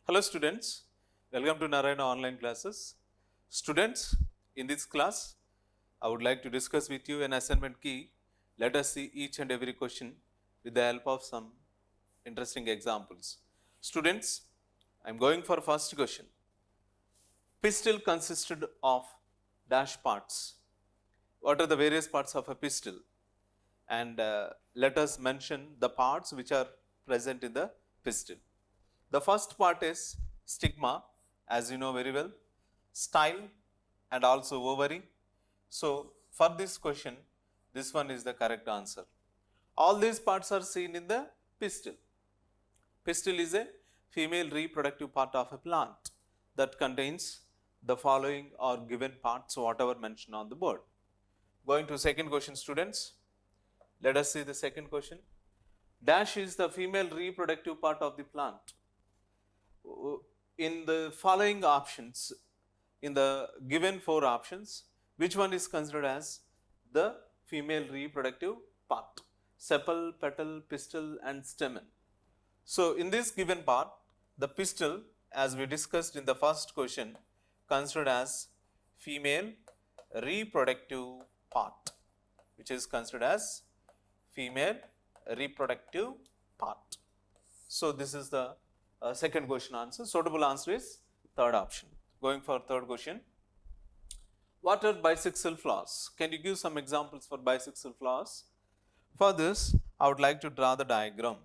Hello students, welcome to Narayana online classes. Students, in this class, I would like to discuss with you an assignment key. Let us see each and every question with the help of some interesting examples. Students, I am going for first question. Pistol consisted of dash parts. What are the various parts of a pistol? And let us mention the parts which are present in the pistol. The first part is stigma, as you know very well, style and also ovary. So, for this question, this one is the correct answer. All these parts are seen in the pistil. Pistil is a female reproductive part of a plant that contains the following or given parts, whatever mentioned on the board. Going to second question, students. Let us see the second question. Dash is the female reproductive part of the plant. In the following options, in the given four options, which one is considered as the female reproductive part? Sepal, petal, pistil and stamen. So, in this given part, the pistil, as we discussed in the first question, considered as female reproductive part, which is considered as female reproductive part. So, this is the second question answer. Suitable answer is third option. Going for third question. What are bisexual flowers? Can you give some examples for bisexual flowers? For this, I would like to draw the diagram.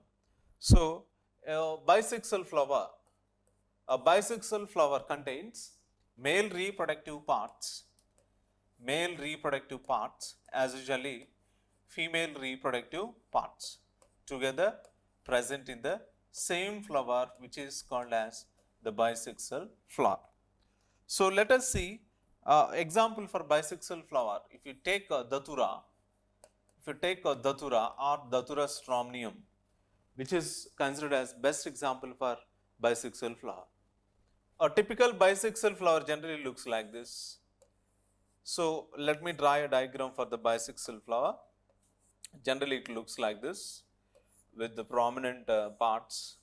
So, a bisexual flower contains male reproductive parts as usually female reproductive parts together present in the same flower, which is called as the bisexual flower. So, let us see example for bisexual flower. If you take a datura, or datura stramonium, which is considered as best example for bisexual flower. A typical bisexual flower generally looks like this. So, let me draw a diagram for the bisexual flower. Generally it looks like this with the prominent parts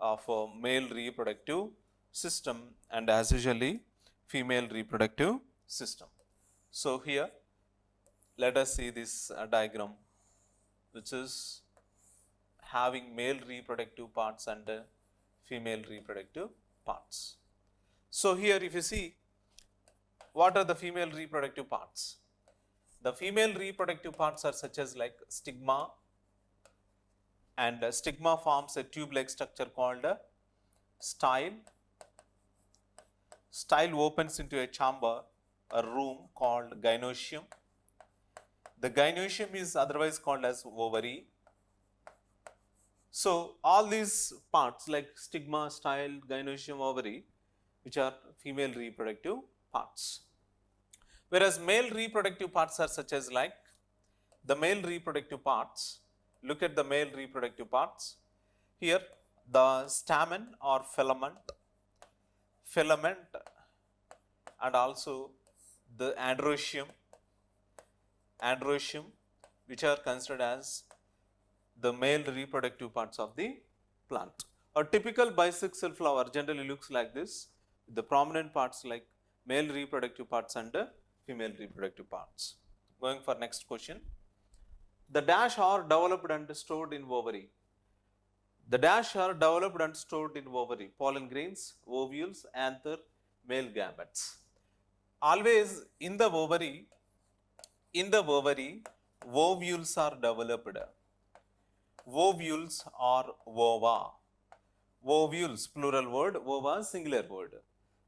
of a male reproductive system and as usually female reproductive system. So, here let us see this diagram, which is having male reproductive parts and female reproductive parts. So, here if you see, what are the female reproductive parts? The female reproductive parts are such as like stigma, and stigma forms a tube-like structure called a style. Style opens into a chamber, a room called gynoecium. The gynoecium is otherwise called as ovary. So, all these parts like stigma, style, gynoecium, ovary, which are female reproductive parts. Whereas male reproductive parts are such as like the male reproductive parts. Look at the male reproductive parts. Here the stamen or filament and also the androecium, which are considered as the male reproductive parts of the plant. A typical bisexual flower generally looks like this, with the prominent parts like male reproductive parts and female reproductive parts. Going for next question. The dash are developed and stored in ovary. The dash are developed and stored in ovary. Pollen grains, ovules, anther, male gametes. Always in the ovary, ovules are developed. Ovules or ova. Ovules, plural word, ova, singular word.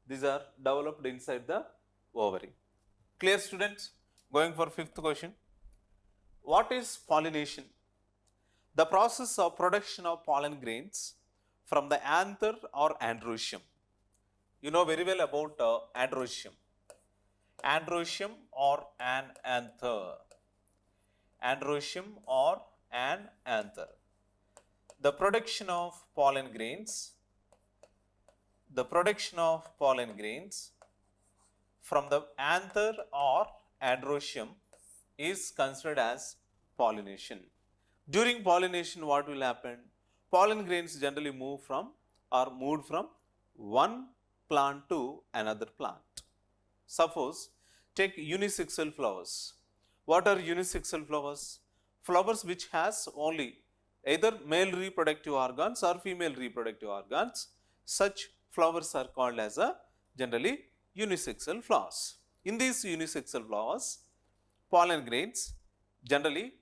These are developed inside the ovary. Clear, students? Going for fifth question. What is pollination? The process of production of pollen grains from the anther or androecium. You know very well about androecium. Androecium or an anther. Androecium or an anther. The production of pollen grains from the anther or androecium is considered as pollination. During pollination, what will happen? Pollen grains generally moved from one plant to another plant. Suppose take unisexual flowers. What are unisexual flowers? Flowers which has only either male reproductive organs or female reproductive organs. Such flowers are called as a generally unisexual flowers. In these unisexual flowers, pollen grains generally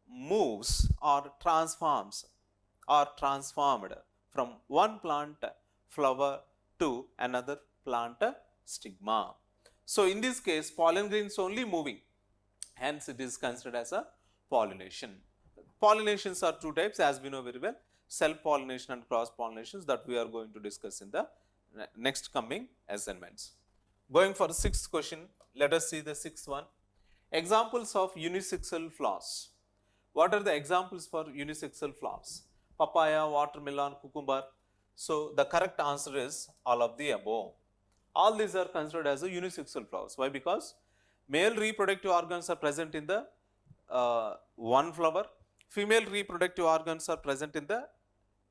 moves or transforms or transformed from one plant flower to another plant stigma. So, in this case pollen grains only moving, hence it is considered as a pollination. Pollinations are two types, as we know very well, self pollination and cross pollinations, that we are going to discuss in the next coming assignments. Going for the sixth question, let us see the sixth one. Examples of unisexual flowers. What are the examples for unisexual flowers? Papaya, watermelon, cucumber. So, the correct answer is all of the above. All these are considered as a unisexual flowers. Why? Because male reproductive organs are present in the one flower, female reproductive organs are present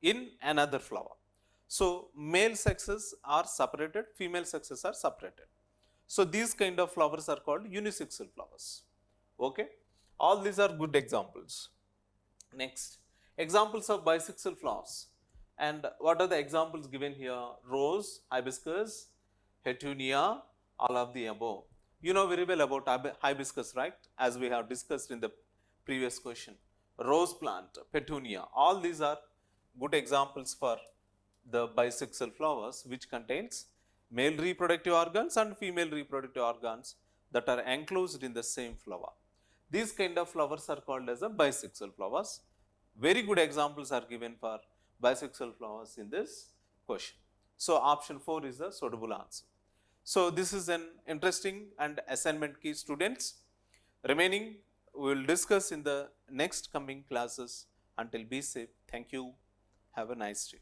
in another flower. So, male sexes are separated, female sexes are separated. So, these kind of flowers are called unisexual flowers. Okay. All these are good examples. Next, examples of bisexual flowers. And what are the examples given here? Rose, hibiscus, petunia, all of the above. You know very well about hibiscus, right? As we have discussed in the previous question. Rose plant, petunia, all these are good examples for the bisexual flowers, which contains male reproductive organs and female reproductive organs that are enclosed in the same flower. These kind of flowers are called as a bisexual flowers. Very good examples are given for bisexual flowers in this question. So, option 4 is the suitable answer. So, this is an interesting and assignment key, students. Remaining we will discuss in the next coming classes. Until be safe. Thank you. Have a nice day.